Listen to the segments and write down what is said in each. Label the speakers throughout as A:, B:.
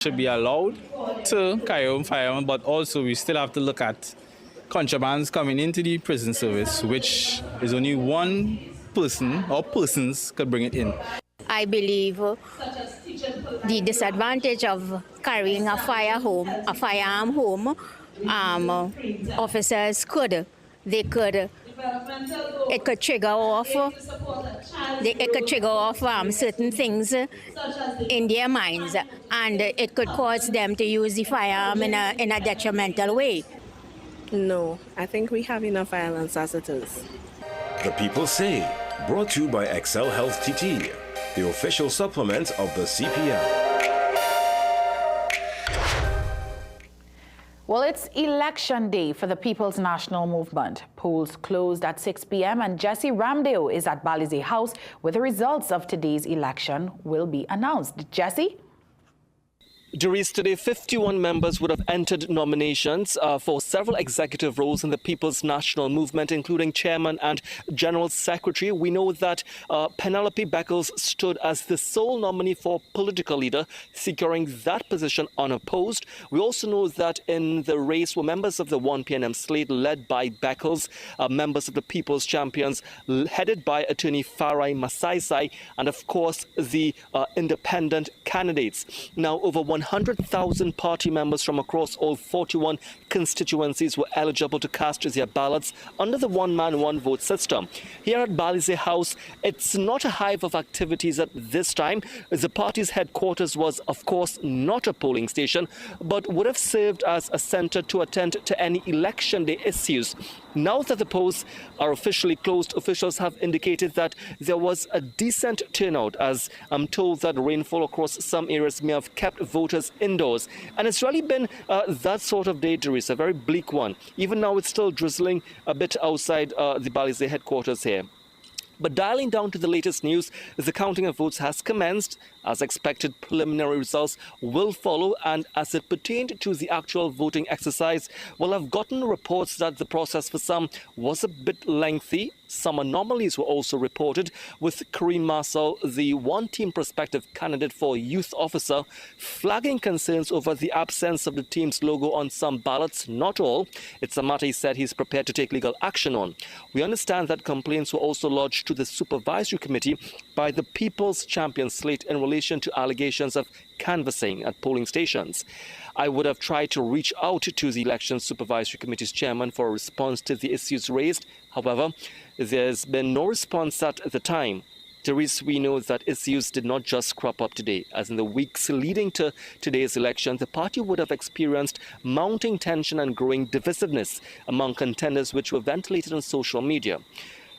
A: Should be allowed to carry on firearms, but also we still have to look at contrabands coming into the prison service, which is only one person or persons could bring it in.
B: I believe the disadvantage of carrying a firearm home, officers it could trigger off certain things in their minds, and it could cause them to use the firearm in a detrimental way.
C: No, I think we have enough violence as it is.
D: The People Say, brought to you by Excel Health TT, the official supplement of the CPM.
E: Well, it's election day for the People's National Movement. Polls closed at 6 p.m. and Jesse Ramdale is at Balize House where the results of today's election will be announced. Jesse?
F: Doris, today 51 members would have entered nominations for several executive roles in the People's National Movement, including chairman and general secretary. We know that Penelope Beckles stood as the sole nominee for political leader, securing that position unopposed. We also know that in the race were members of the 1 PNM slate led by Beckles, members of the People's Champions headed by attorney Farai Masaisai, and of course the independent candidates. Now, over 100,000 party members from across all 41 constituencies were eligible to cast their ballots under the one-man, one-vote system. Here at Balize House, it's not a hive of activities at this time. The party's headquarters was, of course, not a polling station, but would have served as a center to attend to any election day issues. Now that the polls are officially closed, officials have indicated that there was a decent turnout, as I'm told that rainfall across some areas may have kept voters indoors. And it's really been that sort of day, Doris, a very bleak one. Even now, it's still drizzling a bit outside the Balize headquarters here. But dialing down to the latest news, the counting of votes has commenced. As expected, preliminary results will follow, and as it pertained to the actual voting exercise, well, I've gotten reports that the process for some was a bit lengthy. Some anomalies were also reported, with Kareem Marcel, the one-team prospective candidate for youth officer, flagging concerns over the absence of the team's logo on some ballots, not all. It's a matter he said he's prepared to take legal action on. We understand that complaints were also lodged to the supervisory committee by the People's Champion slate in relation to allegations of canvassing at polling stations. I would have tried to reach out to the Election Supervisory Committee's chairman for a response to the issues raised. However, there's been no response at the time. Therese, we know that issues did not just crop up today. As in the weeks leading to today's election, the party would have experienced mounting tension and growing divisiveness among contenders, which were ventilated on social media.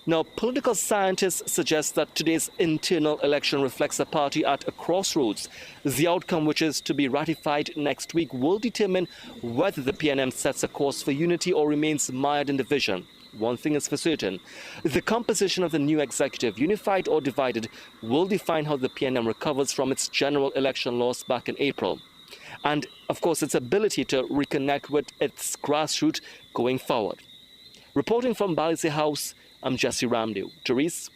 F: Now, political scientists suggest that today's internal election reflects a party at a crossroads. The outcome, which is to be ratified next week, will determine whether the PNM sets a course for unity or remains mired in division. One thing is for certain, the composition of the new executive, unified or divided, will define how the PNM recovers from its general election loss back in April. And, of course, its ability to reconnect with its grassroots going forward. Reporting from Balize House, I'm Jesse Ramdale. Therese?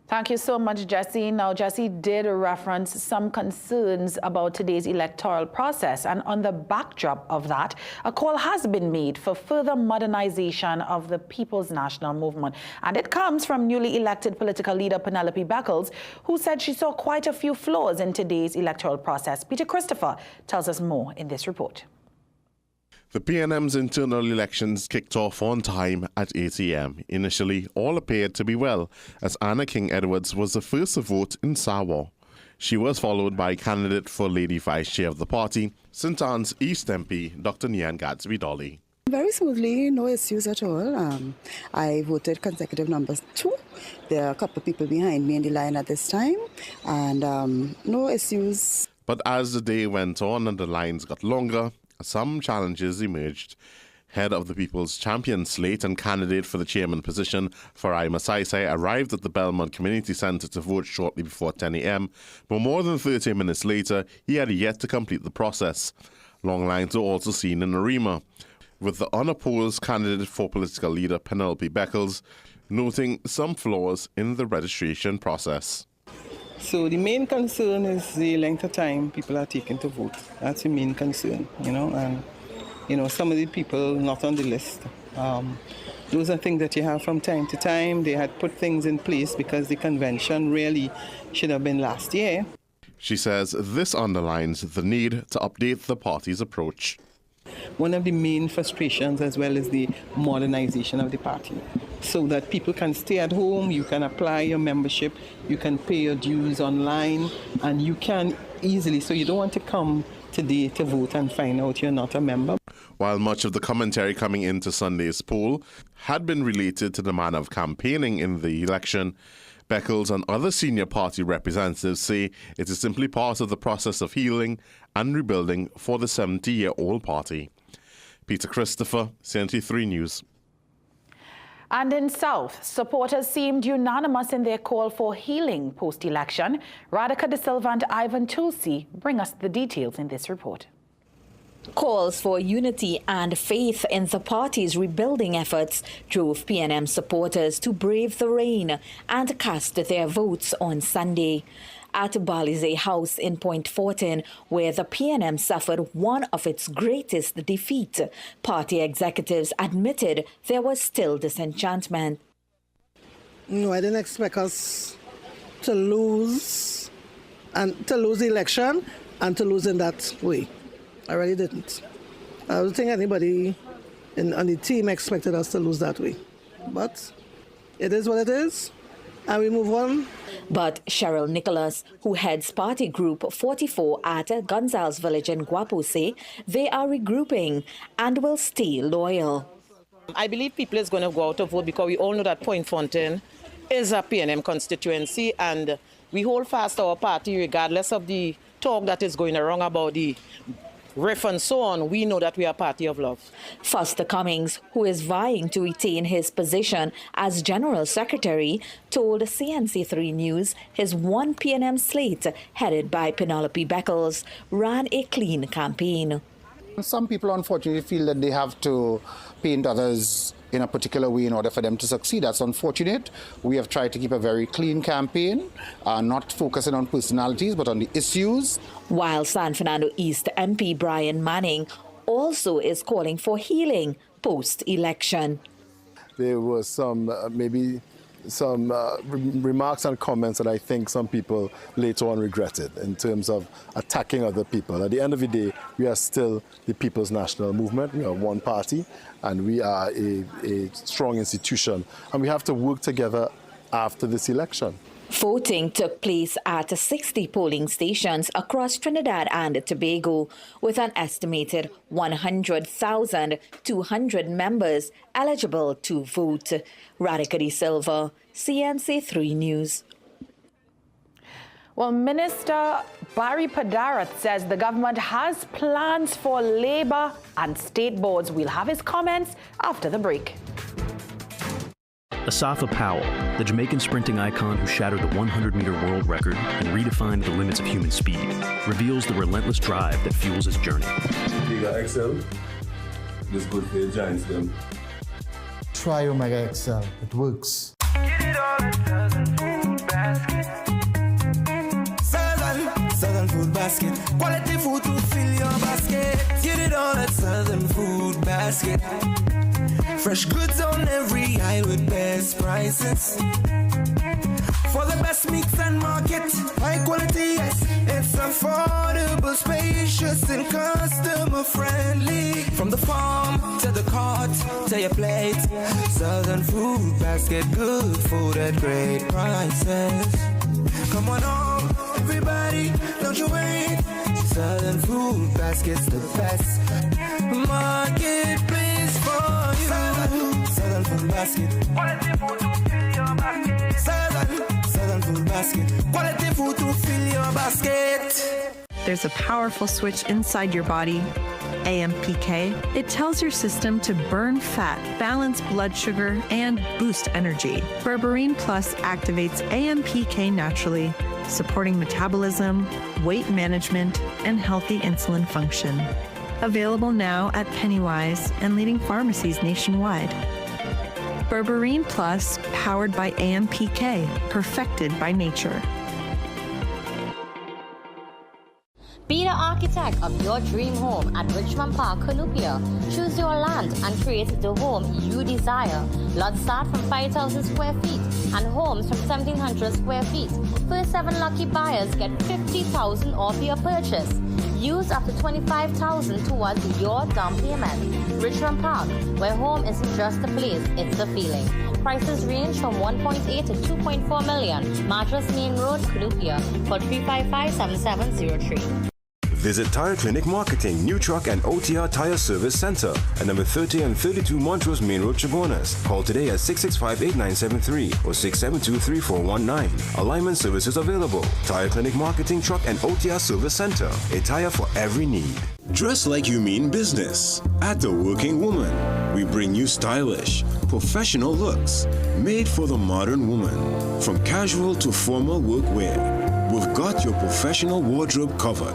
E: Thank you so much, Jesse. Now, Jesse did reference some concerns about today's electoral process, and on the backdrop of that, a call has been made for further modernization of the People's National Movement. And it comes from newly elected political leader Penelope Beckles, who said she saw quite a few flaws in today's electoral process. Peter Christopher tells us more in this report.
G: The PNM's internal elections kicked off on time at 8 a.m. Initially, all appeared to be well, as Anna King-Edwards was the first to vote in Sawa. She was followed by candidate for Lady Vice Chair of the party, St. Anne's East MP, Dr. Nian Gadsby-Dolly.
H: Very smoothly, no issues at all. I voted consecutive numbers 2. There are a couple of people behind me in the line at this time, and no issues.
G: But as the day went on and the lines got longer, some challenges emerged. Head of the People's Champion slate and candidate for the chairman position, Farai Masaisai, arrived at the Belmont Community Centre to vote shortly before 10 a.m, but more than 30 minutes later, he had yet to complete the process. Long lines were also seen in Arima, with the unopposed candidate for political leader Penelope Beckles noting some flaws in the registration process.
I: So the main concern is the length of time people are taking to vote. That's the main concern, and some of the people not on the list. Those are things that you have from time to time. They had put things in place because the convention really should have been last year.
G: She says this underlines the need to update the party's approach.
I: One of the main frustrations as well is the modernization of the party, so that people can stay at home, you can apply your membership, you can pay your dues online, and you can easily, so you don't want to come today to vote and find out you're not a member.
G: While much of the commentary coming into Sunday's poll had been related to the manner of campaigning in the election, Beckles and other senior party representatives say it is simply part of the process of healing and rebuilding for the 70-year-old party. Peter Christopher, CNT3 News.
E: And in South, supporters seemed unanimous in their call for healing post-election. Radhika De Silva and Ivan Tulsi bring us the details in this report.
J: Calls for unity and faith in the party's rebuilding efforts drove PNM supporters to brave the rain and cast their votes on Sunday. At Balize House in Point Fortin, where the PNM suffered one of its greatest defeats, party executives admitted there was still disenchantment.
K: No, I didn't expect us to lose the election and to lose in that way. I really didn't. I don't think anybody on the team expected us to lose that way. But it is what it is, and we move on.
J: But Cheryl Nicholas, who heads Party Group 44 at Gonzales Village in Guapo, say they are regrouping and will stay loyal.
L: I believe people is going to go out to vote because we all know that Point Fortin is a PNM constituency, and we hold fast our party regardless of the talk that is going around about the ref and so on. We know that we are a party of love.
J: Foster Cummings, who is vying to retain his position as General Secretary, told CNC3 News his one PNM slate, headed by Penelope Beckles, ran a clean campaign.
M: Some people unfortunately feel that they have to paint others in a particular way in order for them to succeed. That's unfortunate. We have tried to keep a very clean campaign, not focusing on personalities but on the issues.
J: While San Fernando East MP Brian Manning also is calling for healing post-election.
N: There was some remarks and comments that I think some people later on regretted in terms of attacking other people. At the end of the day, we are still the People's National Movement. We are one party and we are a strong institution, and we have to work together after this election.
J: Voting took place at 60 polling stations across Trinidad and Tobago, with an estimated 100,200 members eligible to vote. Radhika De Silva, CNC3 News.
E: Well, Minister Barry Padarat says the government has plans for labor and state boards. We'll have his comments after the break.
O: Asafa Powell, the Jamaican sprinting icon who shattered the 100-meter world record and redefined the limits of human speed, reveals the relentless drive that fuels his journey.
P: Omega XL, this good for your giants them.
Q: Try Omega XL, it works.
R: Southern Food Basket. Quality food to fill your basket. Get it all at Southern Food Basket. Fresh goods on every aisle with best prices. For the best mix and market, high quality, yes. It's affordable, spacious, and customer friendly. From the farm to the cart to your plate. Southern Food Basket, good food at great prices. Come on home, everybody, don't you wait. Southern Food Basket's the best marketplace for you. Southern Food Basket. Quality food to fill your basket. Southern Food Basket. Quality food to fill your basket.
S: There's a powerful switch inside your body, AMPK. It tells your system to burn fat, balance blood sugar, and boost energy. Berberine Plus activates AMPK naturally, supporting metabolism, weight management, and healthy insulin function. Available now at Pennywise and leading pharmacies nationwide. Berberine Plus, powered by AMPK, perfected by nature.
T: architect of your dream home at Richmond Park, Columbia. Choose your land and create the home you desire. Lots start from 5,000 square feet and homes from 1,700 square feet. First 7 lucky buyers get $50,000 off your purchase. Use up to $25,000 towards your down payment. Richmond Park, where home isn't just a place, it's a feeling. Prices range from 1.8 to 2.4 million. Mattress Main Road, Columbia, for 355-7703.
D: Visit Tire Clinic Marketing, New Truck and OTR Tire Service Center at number 30 and 32 Montrose Main Road, Chabonas. Call today at 665-8973 or 672-3419. Alignment services available. Tire Clinic Marketing, Truck and OTR Service Center. A tire for every need. Dress like you mean business. At The Working Woman, we bring you stylish, professional looks made for the modern woman. From casual to formal workwear, we've got your professional wardrobe covered.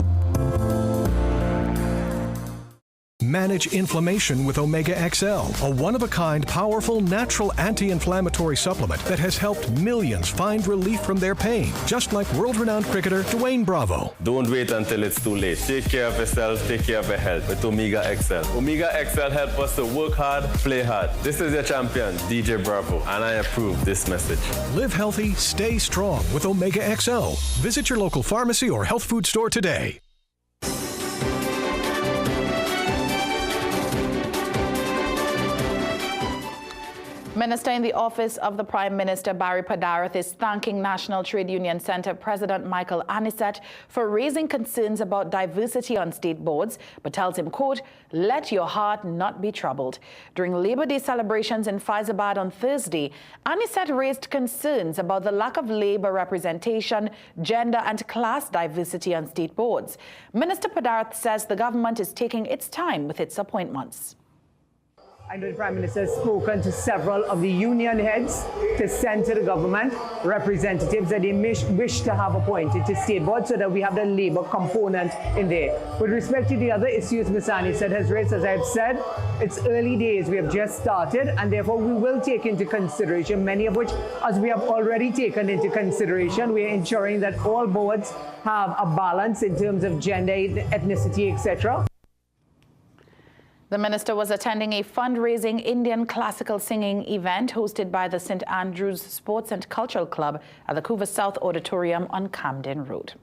U: Manage inflammation with Omega XL, a one-of-a-kind, powerful, natural anti-inflammatory supplement that has helped millions find relief from their pain, just like world-renowned cricketer Dwayne Bravo.
V: Don't wait until it's too late. Take care of yourself, take care of your health with Omega XL. Omega XL helps us to work hard, play hard. This is your champion, DJ Bravo, and I approve this message.
U: Live healthy, stay strong with Omega XL. Visit your local pharmacy or health food store today.
E: Minister in the Office of the Prime Minister, Barry Padarath, is thanking National Trade Union Centre President Michael Anisette for raising concerns about diversity on state boards, but tells him, quote, "Let your heart not be troubled." During Labour Day celebrations in Faizabad on Thursday, Anisette raised concerns about the lack of Labour representation, gender and class diversity on state boards. Minister Padarath says the government is taking its time with its appointments.
W: I know the Prime Minister has spoken to several of the union heads to send to the government representatives that they wish to have appointed to state boards so that we have the labour component in there. With respect to the other issues Ms. Anisette has raised, as I've said, it's early days. We have just started, and therefore we will take into consideration, many of which, as we have already taken into consideration, we are ensuring that all boards have a balance in terms of gender, ethnicity, etc.
E: The minister was attending a fundraising Indian classical singing event hosted by the St. Andrews Sports and Cultural Club at the Couva South Auditorium on Camden Road.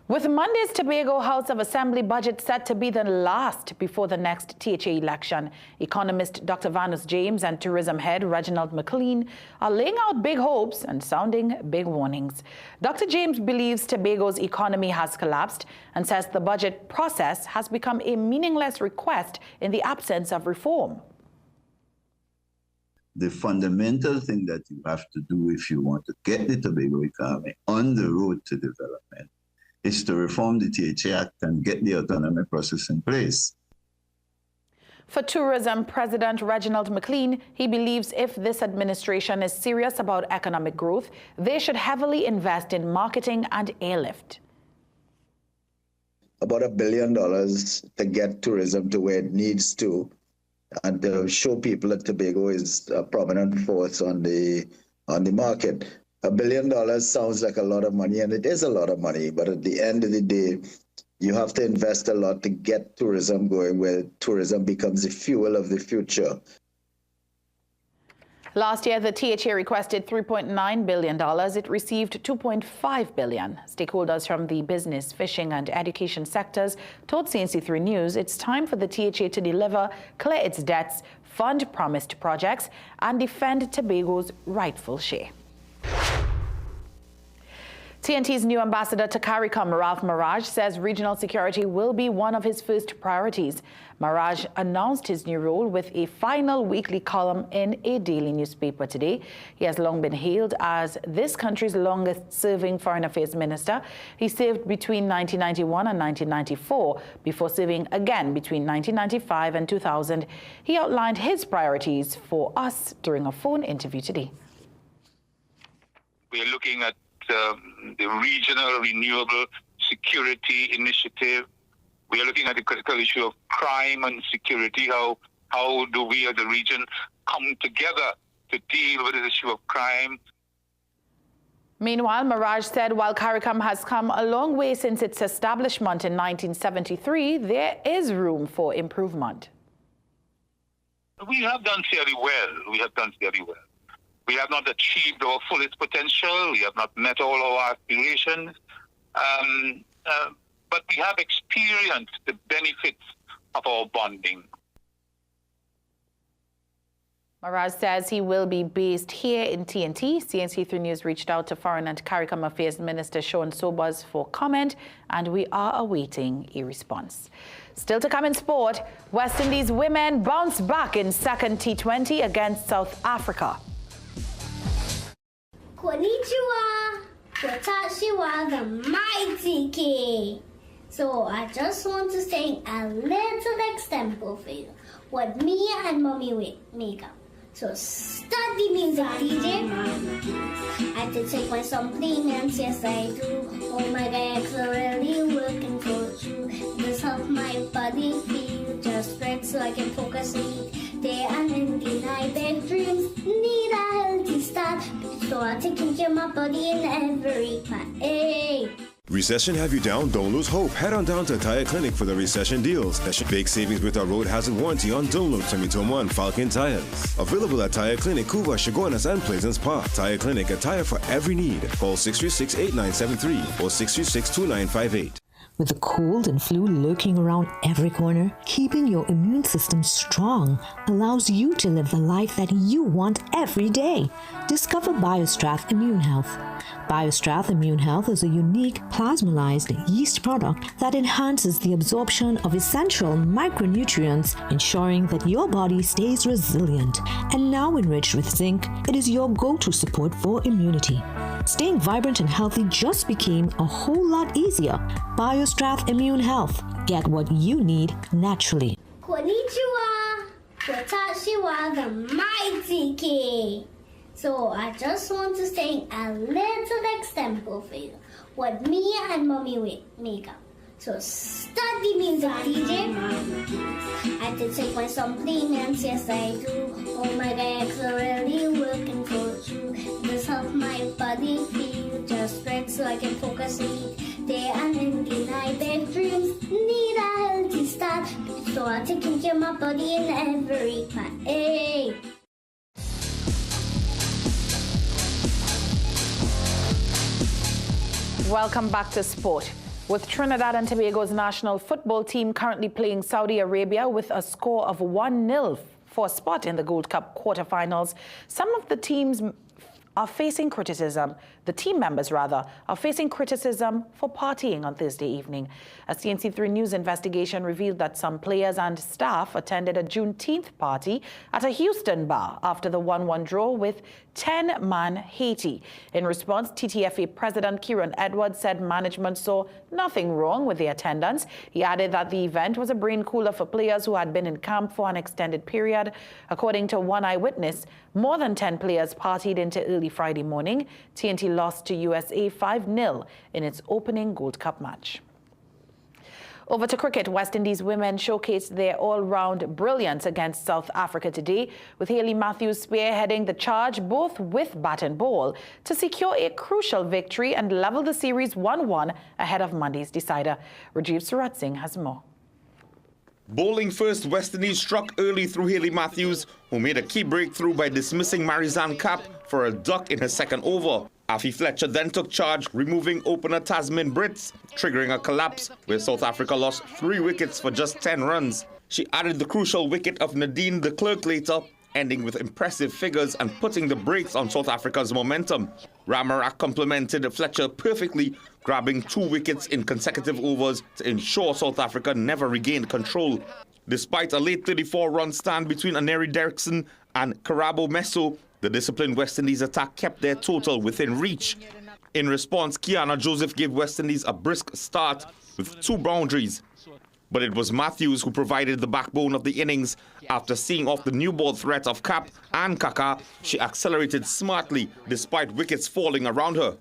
E: With Monday's Tobago House of Assembly budget set to be the last before the next THA election, economist Dr. Vanus James and tourism head Reginald McLean are laying out big hopes and sounding big warnings. Dr. James believes Tobago's economy has collapsed and says the budget process has become a meaningless request in the absence of reform.
X: The fundamental thing that you have to do if you want to get the Tobago economy on the road to development is to reform the THA Act and get the autonomy process in place.
E: For tourism President Reginald McLean, he believes if this administration is serious about economic growth, they should heavily invest in marketing and airlift.
X: About $1 billion to get tourism to where it needs to, and to show people that Tobago is a prominent force on the market. $1 billion sounds like a lot of money, and it is a lot of money, but at the end of the day, you have to invest a lot to get tourism going, where tourism becomes the fuel of the future.
E: Last year, the THA requested $3.9 billion. It received $2.5 billion. Stakeholders from the business, fishing and education sectors told CNC3 News it's time for the THA to deliver, clear its debts, fund promised projects, and defend Tobago's rightful share. TNT's new ambassador to CARICOM, Ralph Maraj, says regional security will be one of his first priorities. Maraj announced his new role with a final weekly column in a daily newspaper today. He has long been hailed as this country's longest-serving foreign affairs minister. He served between 1991 and 1994, before serving again between 1995 and 2000. He outlined his priorities for us during a phone interview today.
Y: We are looking at the regional renewable security initiative. We are looking at the critical issue of crime and security. How do we as a region come together to deal with the issue of crime?
E: Meanwhile, Mirage said while CARICOM has come a long way since its establishment in 1973, there is room for improvement.
Y: We have done fairly well. We have not achieved our fullest potential. We have not met all our aspirations. But we have experienced the benefits of our bonding.
E: Mirage says he will be based here in TNT. CNC3 News reached out to Foreign and CARICOM Affairs Minister Sean Sobers for comment, and we are awaiting a response. Still to come in sport, West Indies women bounce back in second T20 against South Africa.
A: Konnichiwa, watashi wa the mighty K. So I just want to sing a little example for you, what me and mommy make up. So start the music, DJ. I did take my supplements, yes I do. Oh my God, it's really working for you. This helps my body feel just right, so I can focus each day and in the night. Big dreams need a healthy start, so I take care of my body in every part. Hey.
D: Recession have you down? Don't lose hope. Head on down to Tire Clinic for the recession deals. Big savings with our road hazard warranty on Dunlop 2021 Falcon tires. Available at Tire Clinic, Cuba, Chaguanas, and Pleasance Park. Tire Clinic, a tire for every need. Call 636-8973 or 636-2958.
B: With the cold and flu lurking around every corner, keeping your immune system strong allows you to live the life that you want every day. Discover BioStrath Immune Health. BioStrath Immune Health is a unique plasmalized yeast product that enhances the absorption of essential micronutrients, ensuring that your body stays resilient. And now enriched with zinc, it is your go-to support for immunity. Staying vibrant and healthy just became a whole lot easier. BioStrath Immune Health. Get what you need naturally.
A: Konnichiwa, watashi wa the mighty K. So I just want to sing a little example for you, what me and mommy make up. So start the music, DJ. I did take my supplements, yes I do. Oh my God, it's really working for you. This helps my body feel just right, so I can focus each day and in the night. Big dreams need a healthy start, so I take care of my body in every part. Hey.
E: Welcome back to sport. With Trinidad and Tobago's national football team currently playing Saudi Arabia with a score of 1-0 for a spot in the Gold Cup quarterfinals, some of the teams are facing criticism. The team members, rather, are facing criticism for partying on Thursday evening. A CNC3 News investigation revealed that some players and staff attended a Juneteenth party at a Houston bar after the 1-1 draw with 10-man Haiti. In response, TTFA President Kieran Edwards said management saw nothing wrong with the attendance. He added that the event was a brain cooler for players who had been in camp for an extended period. According to one eyewitness, more than 10 players partied into early Friday morning. TNT lost to USA 5-0 in its opening Gold Cup match. Over to cricket, West Indies women showcased their all-round brilliance against South Africa today, with Hayley Matthews spearheading the charge both with bat and ball to secure a crucial victory and level the series 1-1 ahead of Monday's decider. Rajiv Surat Singh has more.
C: Bowling first, West Indies struck early through Hayley Matthews, who made a key breakthrough by dismissing Marizanne Kapp for a duck in her second over. Afi Fletcher then took charge, removing opener Tasmin Brits, triggering a collapse where South Africa lost 3 wickets for just 10 runs. She added the crucial wicket of Nadine de Klerk later, ending with impressive figures and putting the brakes on South Africa's momentum. Ramarak complemented Fletcher perfectly, grabbing 2 wickets in consecutive overs to ensure South Africa never regained control. Despite a late 34-run stand between Aneri Derrickson and Karabo Meso, the disciplined West Indies attack kept their total within reach. In response, Kiana Joseph gave West Indies a brisk start with 2 boundaries. But it was Matthews who provided the backbone of the innings. After seeing off the new ball threat of Kapp and Kaka, she accelerated smartly despite wickets falling around her.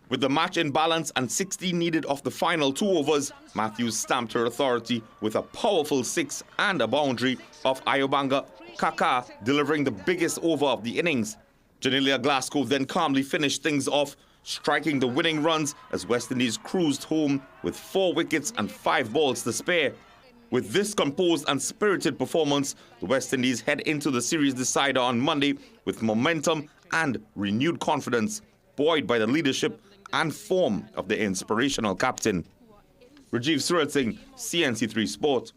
C: With the match in balance and 16 needed of the final 2 overs, Matthews stamped her authority with a powerful 6 and a boundary of Ayobanga Kaka, delivering the biggest over of the innings. Janelia Glasgow then calmly finished things off striking the winning runs as West Indies cruised home with 4 wickets and 5 balls to spare. With this composed and spirited performance, the West Indies head into the series decider on Monday with momentum and renewed confidence, buoyed by the leadership and form of the inspirational captain. Rajiv Surat Singh, CNC3 Sport.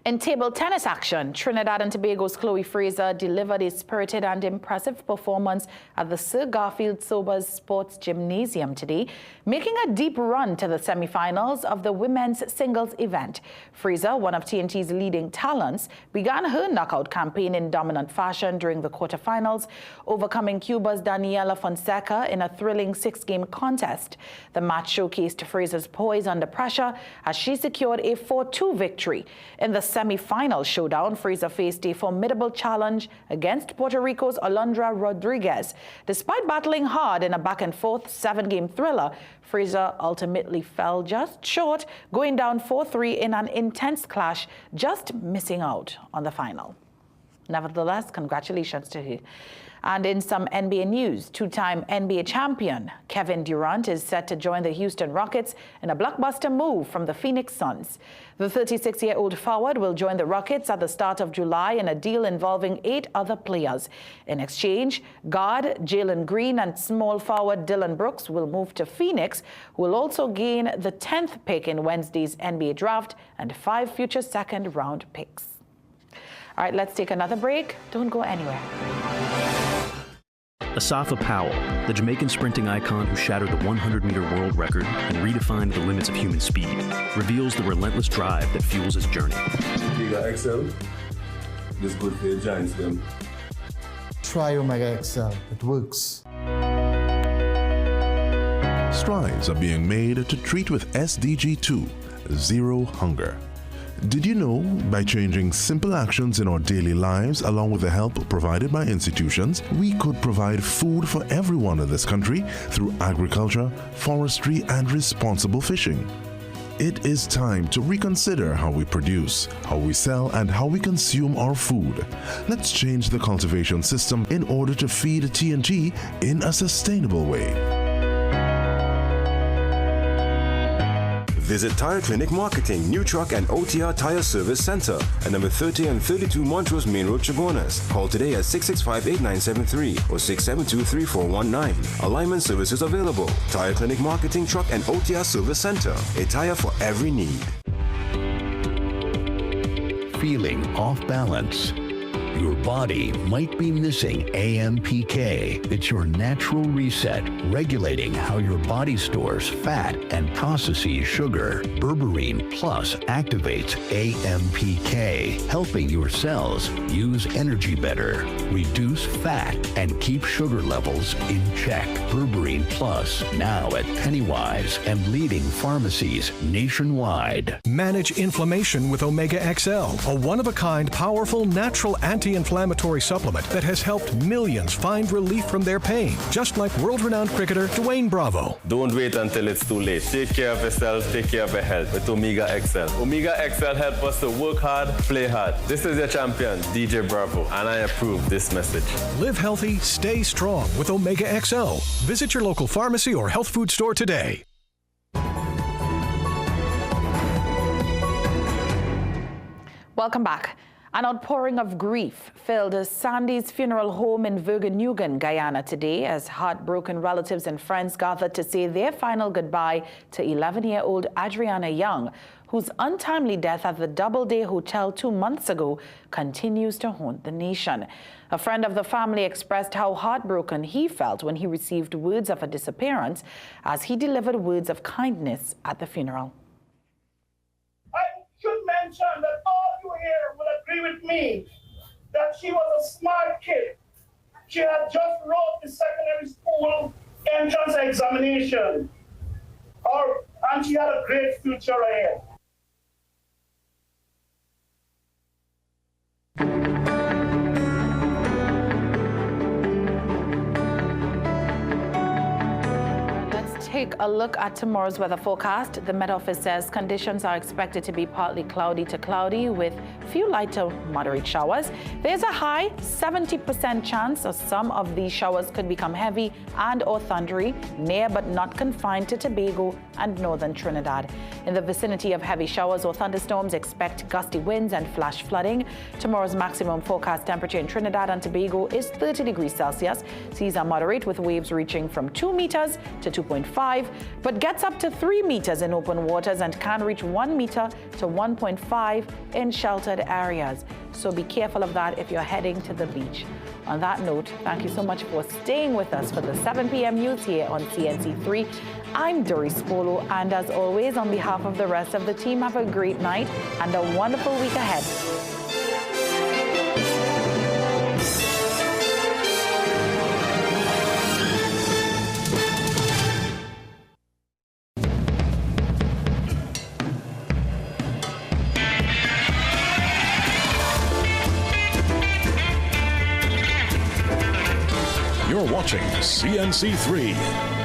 E: In table tennis action, Trinidad and Tobago's Chloe Fraser delivered a spirited and impressive performance at the Sir Garfield Sobers Sports Gymnasium today, making a deep run to the semi-finals of the women's singles event. Fraser, one of TNT's leading talents, began her knockout campaign in dominant fashion during the quarterfinals, overcoming Cuba's Daniela Fonseca in a thrilling 6-game contest. The match showcased Fraser's poise under pressure as she secured a 4-2 victory. In the semi-final showdown, Fraser faced a formidable challenge against Puerto Rico's Alondra Rodriguez. Despite battling hard in a back-and-forth 7-game thriller, Fraser ultimately fell just short, going down 4-3 in an intense clash, just missing out on the final. Nevertheless, congratulations to her. And in some NBA news, 2-time NBA champion Kevin Durant is set to join the Houston Rockets in a blockbuster move from the Phoenix Suns. The 36-year-old forward will join the Rockets at the start of July in a deal involving 8 other players. In exchange, guard Jalen Green and small forward Dylan Brooks will move to Phoenix, who will also gain the 10th pick in Wednesday's NBA draft and 5 future second-round picks. All right, let's take another break. Don't go anywhere.
O: Asafa Powell, the Jamaican sprinting icon who shattered the 100-meter world record and redefined the limits of human speed, reveals the relentless drive that fuels his journey.
P: Omega XL, this good for your giants, them.
Q: Try Omega XL. It works.
F: Strides are being made to treat with SDG 2, Zero Hunger. Did you know, by changing simple actions in our daily lives along with the help provided by institutions, we could provide food for everyone in this country through agriculture, forestry, and responsible fishing? It is time to reconsider how we produce, how we sell, and how we consume our food. Let's change the cultivation system in order to feed TNT in a sustainable way.
D: Visit Tire Clinic Marketing, New Truck and OTR Tire Service Center at number 30 and 32 Montrose Main Road, Chaguanas. Call today at 665-8973 or 672-3419. Alignment services available. Tire Clinic Marketing, Truck and OTR Service Center. A tire for every need.
G: Feeling off balance? Your body might be missing AMPK. It's your natural reset, regulating how your body stores fat and processes sugar. Berberine Plus activates AMPK, helping your cells use energy better, reduce fat, and keep sugar levels in check. Berberine Plus, now at Pennywise and leading pharmacies nationwide.
U: Manage inflammation with Omega XL, a one-of-a-kind, powerful, natural anti-inflammatory supplement that has helped millions find relief from their pain, just like world-renowned cricketer Dwayne Bravo.
V: Don't wait until it's too late. Take care of yourself, take care of your health with Omega XL. Omega XL helps us to work hard, play hard. This is your champion, DJ Bravo, and I approve this message.
U: Live healthy, stay strong with Omega XL. Visit your local pharmacy or health food store today.
E: Welcome back. An outpouring of grief filled Sandy's funeral home in Vergenoegen, Guyana today as heartbroken relatives and friends gathered to say their final goodbye to 11-year-old Adriana Young, whose untimely death at the Doubleday Hotel 2 months ago continues to haunt the nation. A friend of the family expressed how heartbroken he felt when he received words of her disappearance as he delivered words of kindness at the funeral.
H: I should mention that all you here will agree with me that she was a smart kid. She had just wrote the secondary school entrance examination, and she had a great future ahead.
E: take a look at tomorrow's weather forecast. The Met Office says conditions are expected to be partly cloudy to cloudy with few light to moderate showers. There's a high 70% chance of some of these showers could become heavy and or thundery near but not confined to Tobago and northern Trinidad. In the vicinity of heavy showers or thunderstorms, expect gusty winds and flash flooding. Tomorrow's maximum forecast temperature in Trinidad and Tobago is 30 degrees Celsius. Seas are moderate with waves reaching from 2 meters to 2.5, but gets up to 3 meters in open waters and can reach 1 meter to 1.5 in sheltered areas. So be careful of that if you're heading to the beach. On that note, thank you so much for staying with us for the 7 p.m. news here on CNC3. I'm Doris Polo, and as always, on behalf of the rest of the team, have a great night and a wonderful week ahead.
I: You're watching CNC3.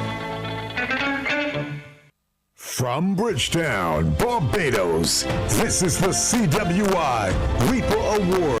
I: From Bridgetown, Barbados, this is the CWI Reaper Award.